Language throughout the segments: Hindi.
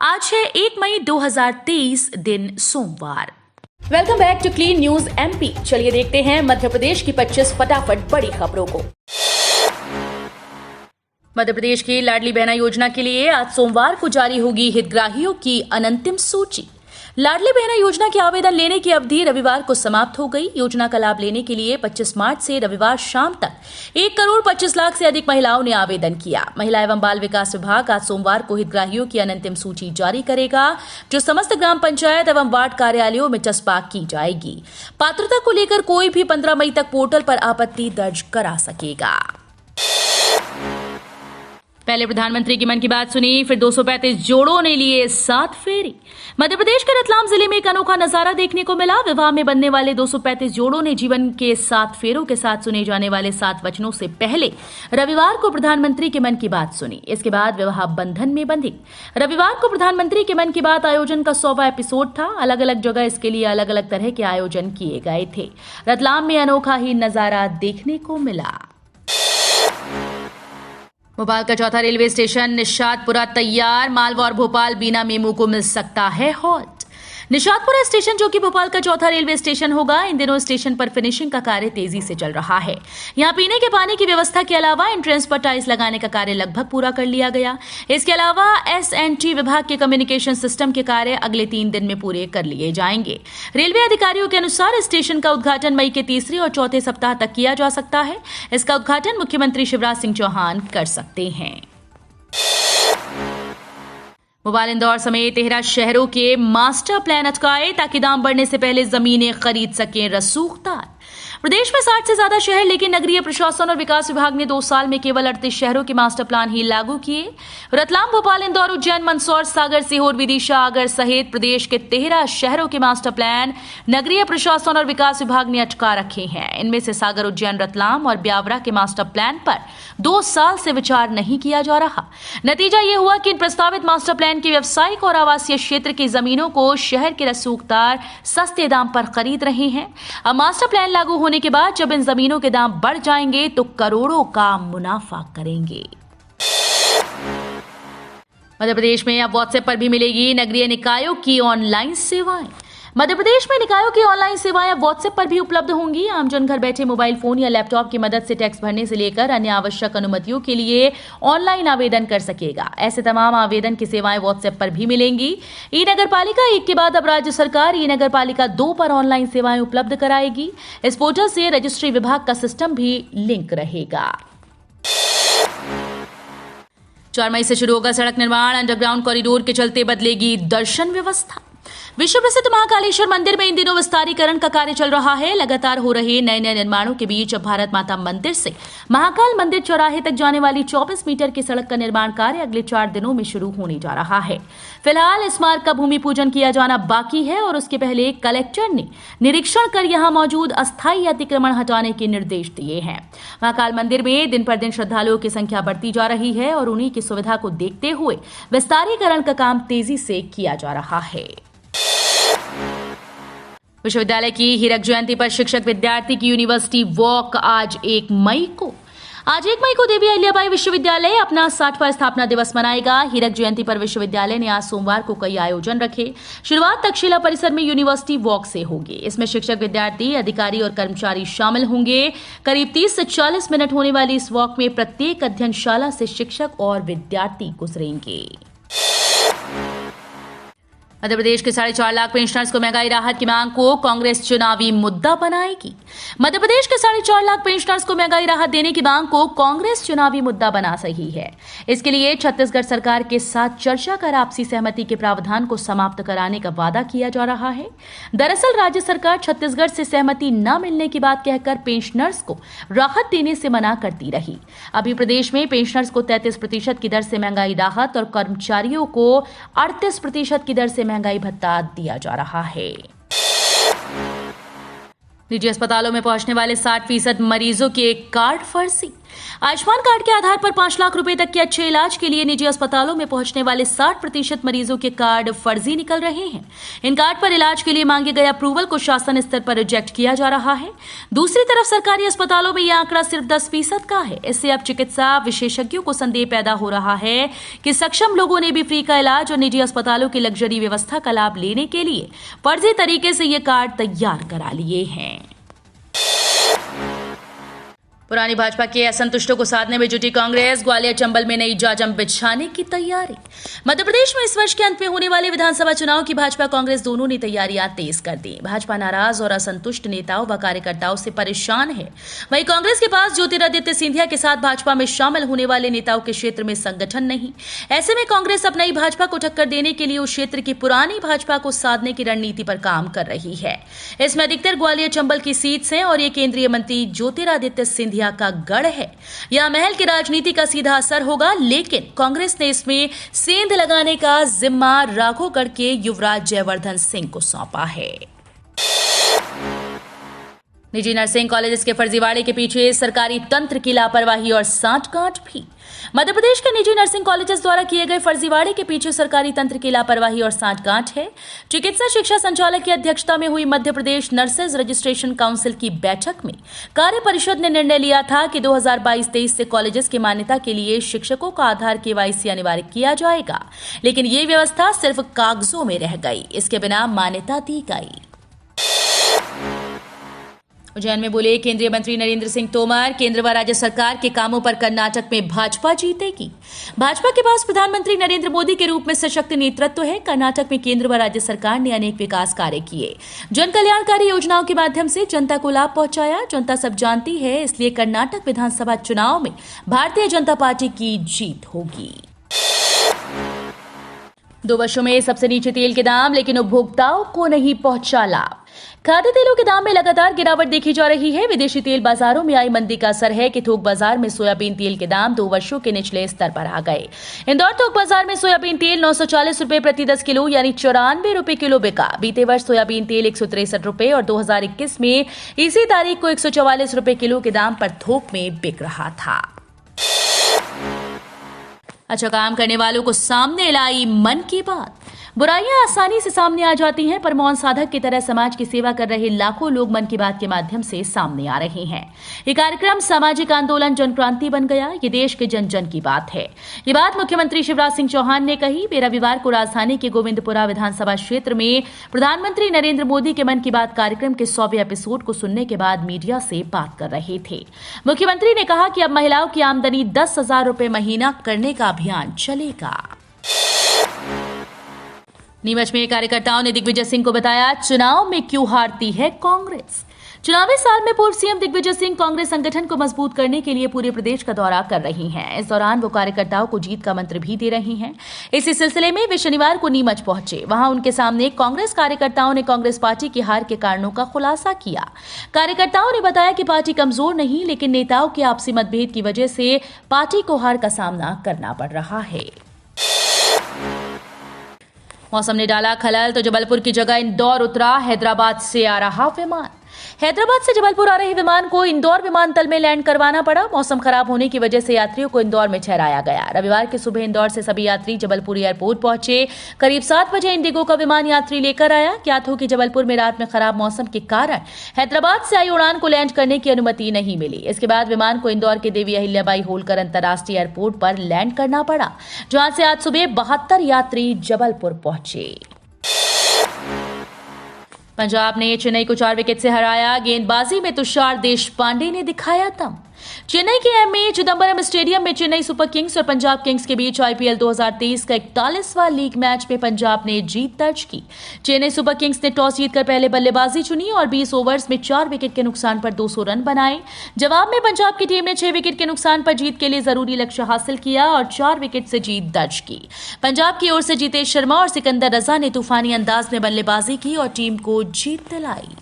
आज है 1 मई 2023 दिन सोमवार। Welcome back to clean news MP. चलिए देखते हैं मध्य प्रदेश की 25 फटाफट बड़ी खबरों को। मध्य प्रदेश की लाडली बहना योजना के लिए आज सोमवार को जारी होगी हितग्राहियों की अंतिम सूची। लाडली बहना योजना के आवेदन लेने की अवधि रविवार को समाप्त हो गई। योजना का लाभ लेने के लिए 25 मार्च से रविवार शाम तक 1,25,00,000 से अधिक महिलाओं ने आवेदन किया। महिला एवं बाल विकास विभाग आज सोमवार को हितग्राहियों की अंतिम सूची जारी करेगा, जो समस्त ग्राम पंचायत एवं वार्ड कार्यालयों में चस्पा की जाएगी। पात्रता को लेकर कोई भी 15 मई तक पोर्टल पर आपत्ति दर्ज करा सकेगा। पहले प्रधानमंत्री की मन की बात सुनी, फिर 235 जोड़ों ने लिए 7 फेरी। मध्य प्रदेश के रतलाम जिले में एक अनोखा नजारा देखने को मिला। विवाह में बनने वाले 235 जोड़ों ने जीवन के 7 फेरों के साथ सुने जाने वाले 7 वचनों से पहले रविवार को प्रधानमंत्री के मन की बात सुनी। इसके बाद विवाह बंधन में बंधी। रविवार को प्रधानमंत्री के मन की बात आयोजन का 100वां एपिसोड था। अलग अलग जगह इसके लिए अलग अलग तरह के आयोजन किए गए थे। रतलाम में अनोखा ही नजारा देखने को मिला। भोपाल का चौथा रेलवे स्टेशन निशातपुरा तैयार। मालवा और भोपाल बीना मेमू को मिल सकता है हॉल्ट। निशातपुरा स्टेशन, जो कि भोपाल का चौथा रेलवे स्टेशन होगा, इन दिनों स्टेशन पर फिनिशिंग का कार्य तेजी से चल रहा है। यहां पीने के पानी की व्यवस्था के अलावा एंट्रेंस पर टाइल्स लगाने का कार्य लगभग पूरा कर लिया गया। इसके अलावा S&T विभाग के कम्युनिकेशन सिस्टम के कार्य अगले 3 दिन में पूरे कर लिए जाएंगे। रेलवे अधिकारियों के अनुसार स्टेशन का उद्घाटन मई के तीसरे और चौथे सप्ताह तक किया जा सकता है। इसका उद्घाटन मुख्यमंत्री शिवराज सिंह चौहान कर सकते हैं। भोपाल, इंदौर समेत 13 शहरों के मास्टर प्लान अटकाए ताकि दाम बढ़ने से पहले जमीनें खरीद सकें रसूखदार। प्रदेश में 60 से ज्यादा शहर, लेकिन नगरीय प्रशासन और विकास विभाग ने 2 साल में केवल 38 शहरों के मास्टर प्लान ही लागू किए। रतलाम, भोपाल, इंदौर, उज्जैन, मंदसौर, सागर, सीहोर, विदिशा, आगर सहित प्रदेश के 13 शहरों के मास्टर प्लान नगरीय प्रशासन और विकास विभाग ने अटका रखे हैं। इनमें से सागर, उज्जैन, रतलाम और ब्यावरा के मास्टर प्लान पर 2 साल से विचार नहीं किया जा रहा। नतीजा ये हुआ कि इन प्रस्तावित मास्टर प्लान की व्यावसायिक और आवासीय क्षेत्र की जमीनों को शहर के रसूखदार सस्ते दाम पर खरीद रहे हैं। अब मास्टर प्लान लागू होने के बाद जब इन जमीनों के दाम बढ़ जाएंगे तो करोड़ों का मुनाफा करेंगे। मध्य प्रदेश में अब व्हाट्सएप पर भी मिलेगी नगरीय निकायों की ऑनलाइन सेवाएं। मध्य प्रदेश में निकायों की ऑनलाइन सेवाएं अब व्हाट्सएप पर भी उपलब्ध होंगी। आमजन घर बैठे मोबाइल फोन या लैपटॉप की मदद से टैक्स भरने से लेकर अन्य आवश्यक अनुमतियों के लिए ऑनलाइन आवेदन कर सकेगा। ऐसे तमाम आवेदन की सेवाएं व्हाट्सएप पर भी मिलेंगी। ई नगरपालिका 1 के बाद अब राज्य सरकार ई नगरपालिका 2 पर ऑनलाइन सेवाएं उपलब्ध कराएगी। इस पोर्टल से रजिस्ट्री विभाग का सिस्टम भी लिंक रहेगा। 4 मई से शुरू होगा सड़क निर्माण। अंडरग्राउंड कॉरिडोर के चलते बदलेगी दर्शन व्यवस्था। विश्व प्रसिद्ध महाकालेश्वर मंदिर में इन दिनों विस्तारीकरण का कार्य चल रहा है। लगातार हो रहे नए निर्माणों के बीच अब भारत माता मंदिर से महाकाल मंदिर चौराहे तक जाने वाली 24 मीटर की सड़क का निर्माण कार्य अगले 4 दिनों में शुरू होने जा रहा है। फिलहाल इस मार्ग का भूमि पूजन किया जाना बाकी है और उसके पहले कलेक्टर ने निरीक्षण कर यहां मौजूद अस्थायी अतिक्रमण हटाने के निर्देश दिए हैं। महाकाल मंदिर में दिन पर दिन श्रद्धालुओं की संख्या बढ़ती जा रही है और उन्हीं की सुविधा को देखते हुए विस्तारीकरण का काम तेजी से किया जा रहा है। विश्वविद्यालय की हीरक जयंती पर शिक्षक विद्यार्थी की यूनिवर्सिटी वॉक आज 1 मई को देवी अहिल्याबाई विश्वविद्यालय अपना 60वां स्थापना दिवस मनाएगा। हीरक जयंती पर विश्वविद्यालय ने आज सोमवार को कई आयोजन रखे। शुरुआत तक्षशिला परिसर में यूनिवर्सिटी वॉक से होगी। इसमें शिक्षक, विद्यार्थी, अधिकारी और कर्मचारी शामिल होंगे। करीब 30 से 40 मिनट होने वाली इस वॉक में प्रत्येक अध्ययनशाला से शिक्षक और विद्यार्थी गुजरेंगे। मध्य प्रदेश के 4.5 लाख पेंशनर्स को महंगाई राहत की मांग को कांग्रेस चुनावी मुद्दा बनाएगी। मध्य प्रदेश के 4.5 लाख पेंशनर्स को महंगाई राहत देने की मांग को कांग्रेस चुनावी मुद्दा बना रही है। इसके लिए छत्तीसगढ़ सरकार के साथ चर्चा कर आपसी सहमति के प्रावधान को समाप्त कराने का वादा किया जा रहा है। दरअसल राज्य सरकार छत्तीसगढ़ से सहमति न मिलने की बात कहकर पेंशनर्स को राहत देने से मना करती रही। अभी प्रदेश में पेंशनर्स को 33% की दर से महंगाई राहत और कर्मचारियों को 38% की दर से महंगाई भत्ता दिया जा रहा है। निजी अस्पतालों में पहुंचने वाले 60% मरीजों के कार्ड फर्जी। आयुष्मान कार्ड के आधार पर 5 लाख रुपए तक के अच्छे इलाज के लिए निजी अस्पतालों में पहुंचने वाले 60% मरीजों के कार्ड फर्जी निकल रहे हैं। इन कार्ड पर इलाज के लिए मांगे गए अप्रूवल को शासन स्तर पर रिजेक्ट किया जा रहा है। दूसरी तरफ सरकारी अस्पतालों में यह आंकड़ा सिर्फ 10% का है। इससे अब चिकित्सा विशेषज्ञों को संदेह पैदा हो रहा है कि सक्षम लोगों ने भी फ्री का इलाज और निजी अस्पतालों की लग्जरी व्यवस्था का लाभ लेने के लिए फर्जी तरीके से ये कार्ड तैयार करा लिए हैं। पुरानी भाजपा के असंतुष्टों को साधने में जुटी कांग्रेस, ग्वालियर चंबल में नई जाजम बिछाने की तैयारी। मध्य प्रदेश में इस वर्ष के अंत में होने वाले विधानसभा चुनाव की भाजपा कांग्रेस दोनों ने तैयारियां तेज कर दी। भाजपा नाराज और असंतुष्ट नेताओं व कार्यकर्ताओं से परेशान है। वहीं कांग्रेस के पास ज्योतिरादित्य सिंधिया के साथ भाजपा में शामिल होने वाले नेताओं के क्षेत्र में संगठन नहीं। ऐसे में कांग्रेस अब नई भाजपा को टक्कर देने के लिए उस क्षेत्र की पुरानी भाजपा को साधने की रणनीति पर काम कर रही है। इसमें अधिकतर ग्वालियर चंबल की सीट है और ये केंद्रीय मंत्री ज्योतिरादित्य सिंधिया का गढ़ है। यह महल की राजनीति का सीधा असर होगा, लेकिन कांग्रेस ने इसमें सेंध लगाने का जिम्मा राघोगढ़ के युवराज जयवर्धन सिंह को सौंपा है। निजी नर्सिंग कॉलेज के फर्जीवाड़े के पीछे सरकारी तंत्र की लापरवाही और सांठगांठ भी। मध्य प्रदेश के निजी नर्सिंग कॉलेजेस द्वारा किए गए फर्जीवाड़े के पीछे सरकारी तंत्र की लापरवाही और सांठगांठ है। चिकित्सा शिक्षा संचालक की अध्यक्षता में हुई Madhya Pradesh nurses registration council की बैठक में कार्य परिषद ने निर्णय लिया था कि 2022-23 से कॉलेजेस की मान्यता के लिए शिक्षकों का आधार केवाईसी अनिवार्य किया जाएगा, लेकिन ये व्यवस्था सिर्फ कागजों में रह गई। इसके बिना मान्यता दी गई। उज्जैन में बोले केंद्रीय मंत्री नरेंद्र सिंह तोमर, केंद्र व राज्य सरकार के कामों पर कर्नाटक में भाजपा जीतेगी। भाजपा के पास प्रधानमंत्री नरेंद्र मोदी के रूप में सशक्त नेतृत्व है। कर्नाटक में केंद्र व राज्य सरकार ने अनेक विकास कार्य किए, जन कल्याणकारी योजनाओं के माध्यम से जनता को लाभ पहुंचाया। जनता सब जानती है, इसलिए कर्नाटक विधानसभा चुनाव में भारतीय जनता पार्टी की जीत होगी। 2 वर्षों में सबसे नीचे तेल के दाम, लेकिन उपभोक्ताओं को नहीं पहुंचा लाभ। खाद्य तेलों के दाम में लगातार गिरावट देखी जा रही है। विदेशी तेल बाजारों में आई मंदी का असर है कि थोक बाजार में सोयाबीन तेल के दाम 2 वर्षों के निचले स्तर पर आ गए। इंदौर थोक बाजार में सोयाबीन तेल 940 रुपए प्रति 10 किलो यानी 94 रुपए किलो बिका। बीते वर्ष सोयाबीन तेल 163 रुपए और 2021 में इसी तारीख को 144 रुपए किलो के दाम पर थोक में बिक रहा था। अच्छा काम करने वालों को सामने लाई मन की बात। बुराइयां आसानी से सामने आ जाती हैं, पर मौन साधक की तरह समाज की सेवा कर रहे लाखों लोग मन की बात के माध्यम से सामने आ रहे हैं। ये कार्यक्रम सामाजिक आंदोलन जन क्रांति बन गया। ये देश के जन जन की बात है। ये बात मुख्यमंत्री शिवराज सिंह चौहान ने कही। वे रविवार को राजधानी के गोविंदपुरा विधानसभा क्षेत्र में प्रधानमंत्री नरेंद्र मोदी के मन की बात कार्यक्रम के 100वें एपिसोड को सुनने के बाद मीडिया से बात कर रहे थे। मुख्यमंत्री ने कहा कि अब महिलाओं की आमदनी 10,000 रुपए महीना करने का अभियान चलेगा। नीमच में कार्यकर्ताओं ने दिग्विजय सिंह को बताया, चुनाव में क्यों हारती है कांग्रेस। चुनावी साल में पूर्व सीएम दिग्विजय सिंह कांग्रेस संगठन को मजबूत करने के लिए पूरे प्रदेश का दौरा कर रही हैं। इस दौरान वो कार्यकर्ताओं को जीत का मंत्र भी दे रही हैं। इसी सिलसिले में वे शनिवार को नीमच पहुंचे। वहां उनके सामने कांग्रेस कार्यकर्ताओं ने कांग्रेस पार्टी की हार के कारणों का खुलासा किया। कार्यकर्ताओं ने बताया कि पार्टी कमजोर नहीं, लेकिन नेताओं के आपसी मतभेद की वजह से पार्टी को हार का सामना करना पड़ रहा है। मौसम ने डाला खलल तो जबलपुर की जगह इंदौर उतरा। हैदराबाद से आ रहा विमान। हैदराबाद से जबलपुर आ रहे विमान को इंदौर विमानतल में लैंड करवाना पड़ा। मौसम खराब होने की वजह से यात्रियों को इंदौर में ठहराया गया। रविवार की सुबह इंदौर से सभी यात्री जबलपुर एयरपोर्ट पहुंचे। करीब 7 बजे इंडिगो का विमान यात्री लेकर आया। ज्ञात हो कि जबलपुर में रात में खराब मौसम के कारण हैदराबाद से आई उड़ान को लैंड करने की अनुमति नहीं मिली। इसके बाद विमान को इंदौर के देवी अहिल्याबाई होलकर अंतर्राष्ट्रीय एयरपोर्ट पर लैंड करना पड़ा, जहां से आज सुबह 72 यात्री जबलपुर पहुंचे। पंजाब ने चेन्नई को 4 विकेट से हराया। गेंदबाजी में तुषार देशपांडे ने दिखाया दम। चेन्नई के एमए चिदंबरम स्टेडियम में चेन्नई सुपर किंग्स और पंजाब किंग्स के बीच आईपीएल 2023 का 41वां लीग मैच में पंजाब ने जीत दर्ज की। चेन्नई सुपर किंग्स ने टॉस जीतकर पहले बल्लेबाजी चुनी और 20 ओवर्स में 4 विकेट के नुकसान पर 200 रन बनाए। जवाब में पंजाब की टीम ने 6 विकेट के नुकसान पर जीत के लिए जरूरी लक्ष्य हासिल किया और 4 विकेट से जीत दर्ज की। पंजाब की ओर से जितेश शर्मा और सिकंदर रजा ने तूफानी अंदाज में बल्लेबाजी की और टीम को जीत दिलाई।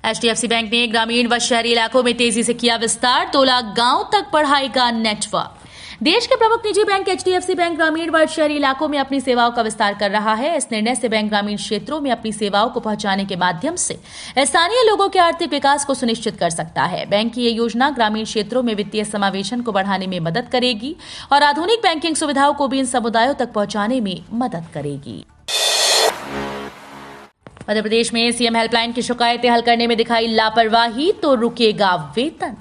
एचडीएफसी बैंक ने ग्रामीण व शहरी इलाकों में तेजी से किया विस्तार। 2 लाख गांव तक बढ़ाएगा नेटवर्क। देश के प्रमुख निजी बैंक HDFC बैंक ग्रामीण व शहरी इलाकों में अपनी सेवाओं का विस्तार कर रहा है। इस निर्णय से बैंक ग्रामीण क्षेत्रों में अपनी सेवाओं को पहुंचाने के माध्यम से स्थानीय लोगों के आर्थिक विकास को सुनिश्चित कर सकता है। बैंक की ये योजना ग्रामीण क्षेत्रों में वित्तीय समावेशन को बढ़ाने में मदद करेगी और आधुनिक बैंकिंग सुविधाओं को भी इन समुदायों तक पहुंचाने में मदद करेगी। मध्य प्रदेश में सीएम हेल्पलाइन की शिकायतें हल करने में दिखाई लापरवाही तो रुकेगा वेतन।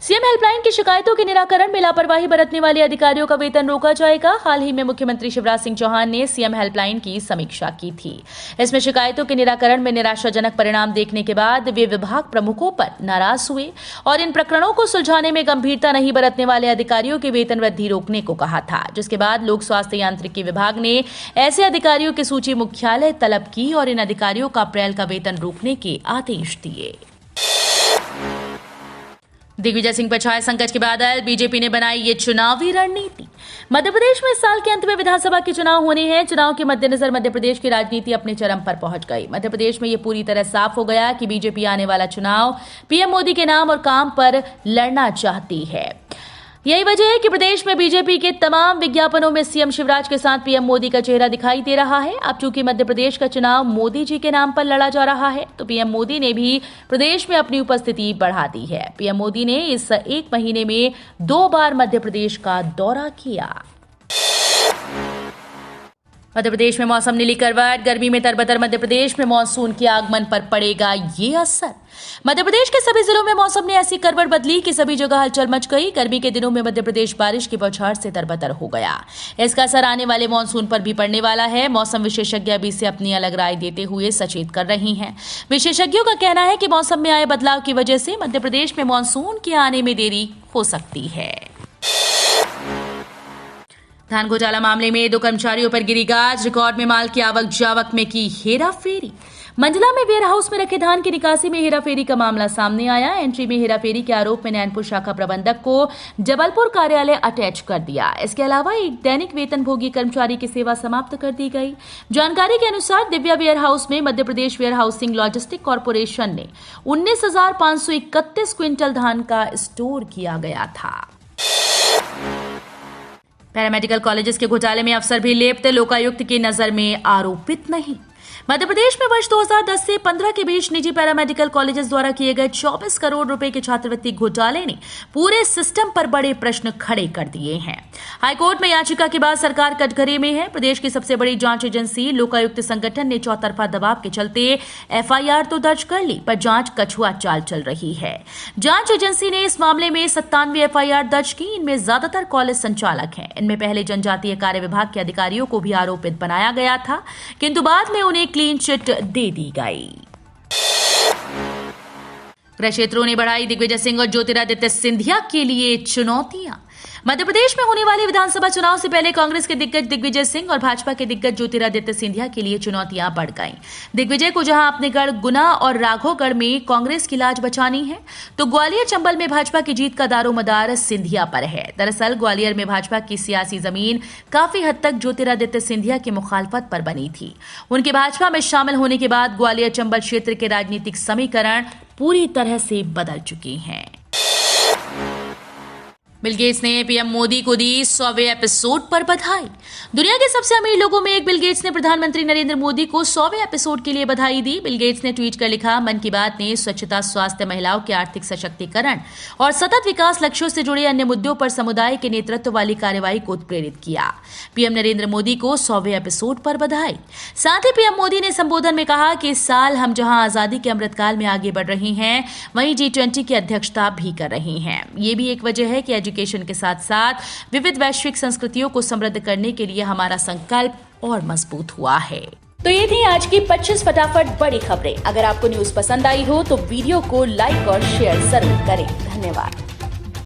सीएम हेल्पलाइन की शिकायतों के निराकरण में लापरवाही बरतने वाले अधिकारियों का वेतन रोका जाएगा। हाल ही में मुख्यमंत्री शिवराज सिंह चौहान ने सीएम हेल्पलाइन की समीक्षा की थी। इसमें शिकायतों के निराकरण में निराशाजनक परिणाम देखने के बाद वे विभाग प्रमुखों पर नाराज हुए और इन प्रकरणों को सुलझाने में गंभीरता नहीं बरतने वाले अधिकारियों की वेतन वृद्धि रोकने को कहा था, जिसके बाद लोक स्वास्थ्य यांत्रिकी विभाग ने ऐसे अधिकारियों की सूची मुख्यालय तलब की और इन अधिकारियों का अप्रैल का वेतन रोकने के आदेश दिए। दिग्विजय सिंह पर छाए संकट के बादल, बीजेपी ने बनाई ये चुनावी रणनीति। मध्य प्रदेश में इस साल के अंत में विधानसभा के चुनाव होने हैं। चुनाव के मद्देनजर मध्य प्रदेश की राजनीति अपने चरम पर पहुंच गई। मध्य प्रदेश में ये पूरी तरह साफ हो गया कि बीजेपी आने वाला चुनाव पीएम मोदी के नाम और काम पर लड़ना चाहती है। यही वजह है कि प्रदेश में बीजेपी के तमाम विज्ञापनों में सीएम शिवराज के साथ पीएम मोदी का चेहरा दिखाई दे रहा है। अब चूंकि मध्य प्रदेश का चुनाव मोदी जी के नाम पर लड़ा जा रहा है, तो पीएम मोदी ने भी प्रदेश में अपनी उपस्थिति बढ़ा दी है। पीएम मोदी ने इस 1 महीने में 2 बार मध्य प्रदेश का दौरा किया। मध्य प्रदेश में मौसम नीली करवट, गर्मी में तरबतर मध्य प्रदेश में मानसून के आगमन पर पड़ेगा ये असर। मध्य प्रदेश के सभी जिलों में मौसम ने ऐसी करवट बदली कि सभी जगह हलचल मच गई। गर्मी के दिनों में मध्य प्रदेश बारिश की बौछार से तरबतर हो गया। इसका असर आने वाले मानसून पर भी पड़ने वाला है। मौसम विशेषज्ञ अभी से अपनी अलग राय देते हुए सचेत कर रही हैं। विशेषज्ञों का कहना है कि मौसम में आए बदलाव की वजह से मध्य प्रदेश में मानसून के आने में देरी हो सकती है। धान घोटाला मामले में 2 कर्मचारियों पर गिरी गाज, रिकॉर्ड में माल की आवक जावक में की हेराफेरी। मंडला में वेयर हाउस में रखे धान की निकासी में हेराफेरी का मामला सामने आया। एंट्री में हेराफेरी के आरोप में नैनपुर शाखा प्रबंधक को जबलपुर कार्यालय अटैच कर दिया। इसके अलावा एक दैनिक वेतनभोगी कर्मचारी की सेवा समाप्त कर दी गई। जानकारी के अनुसार दिव्या वेयर हाउस में Madhya Pradesh where housing logistic corporation ने 19,531 क्विंटल धान का स्टोर किया गया था। पैरामेडिकल कॉलेजेस के घोटाले में अफसर भी लेप्त, लोकायुक्त की नजर में आरोपित नहीं। मध्य प्रदेश में वर्ष 2010 से 15 के बीच निजी पैरामेडिकल कॉलेजेस द्वारा किए गए 24 करोड़ रुपए के छात्रवृत्ति घोटाले ने पूरे सिस्टम पर बड़े प्रश्न खड़े कर दिए हैं। हाईकोर्ट में याचिका के बाद सरकार कटघरे में है। प्रदेश की सबसे बड़ी जांच एजेंसी लोकायुक्त संगठन ने चौतरफा दबाव के चलते एफआईआर तो दर्ज कर ली, पर जांच कछुआ चाल चल रही है। जांच एजेंसी ने इस मामले में 97 एफआईआर दर्ज की। इनमें ज्यादातर कॉलेज संचालक हैं। इनमें पहले जनजातीय कार्य विभाग के अधिकारियों को भी आरोपित बनाया गया था, किंतु बाद में उन्हें क्लीन चिट दे दी गई। गृह क्षेत्रों ने बढ़ाई दिग्विजय सिंह और ज्योतिरादित्य सिंधिया के लिए चुनौतियां। मध्य प्रदेश में होने वाले विधानसभा चुनाव से पहले कांग्रेस के दिग्गज दिग्विजय सिंह और भाजपा के दिग्गज ज्योतिरादित्य सिंधिया के लिए चुनौतियां बढ़ गईं। दिग्विजय को जहां अपने गढ़ गुना और राघोगढ़ में कांग्रेस की लाज बचानी है, तो ग्वालियर चंबल में भाजपा की जीत का दारोमदार सिंधिया पर है। दरअसल ग्वालियर में भाजपा की सियासी जमीन काफी हद तक ज्योतिरादित्य सिंधिया की मुखालफत पर बनी थी। उनके भाजपा में शामिल होने के बाद ग्वालियर चंबल क्षेत्र के राजनीतिक समीकरण पूरी तरह से बदल चुके हैं। बिल गेट्स ने पीएम मोदी को दी 100वें एपिसोड पर बधाई। दुनिया के सबसे अमीर लोगों में एक बिल गेट्स ने प्रधानमंत्री नरेंद्र मोदी को 100वें एपिसोड के लिए बधाई दी। बिल गेट्स ने ट्वीट कर लिखा, मन की बात ने स्वच्छता, स्वास्थ्य, महिलाओं के आर्थिक सशक्तिकरण और सतत विकास लक्ष्यों से जुड़े अन्य मुद्दों पर समुदाय के नेतृत्व वाली कार्यवाही को उत्प्रेरित किया। पीएम नरेंद्र मोदी को 100वें एपिसोड पर बधाई। साथ ही पीएम मोदी ने संबोधन में कहा कि इस साल हम जहां आजादी के अमृतकाल में आगे बढ़ रहे हैं, वहीं G20 की अध्यक्षता भी कर रहे हैं। ये भी एक वजह है कि एजुकेशन के साथ साथ विविध वैश्विक संस्कृतियों को समृद्ध करने के लिए हमारा संकल्प और मजबूत हुआ है। तो ये थी आज की 25 फटाफट बड़ी खबरें। अगर आपको न्यूज पसंद आई हो तो वीडियो को लाइक और शेयर जरूर करें। धन्यवाद।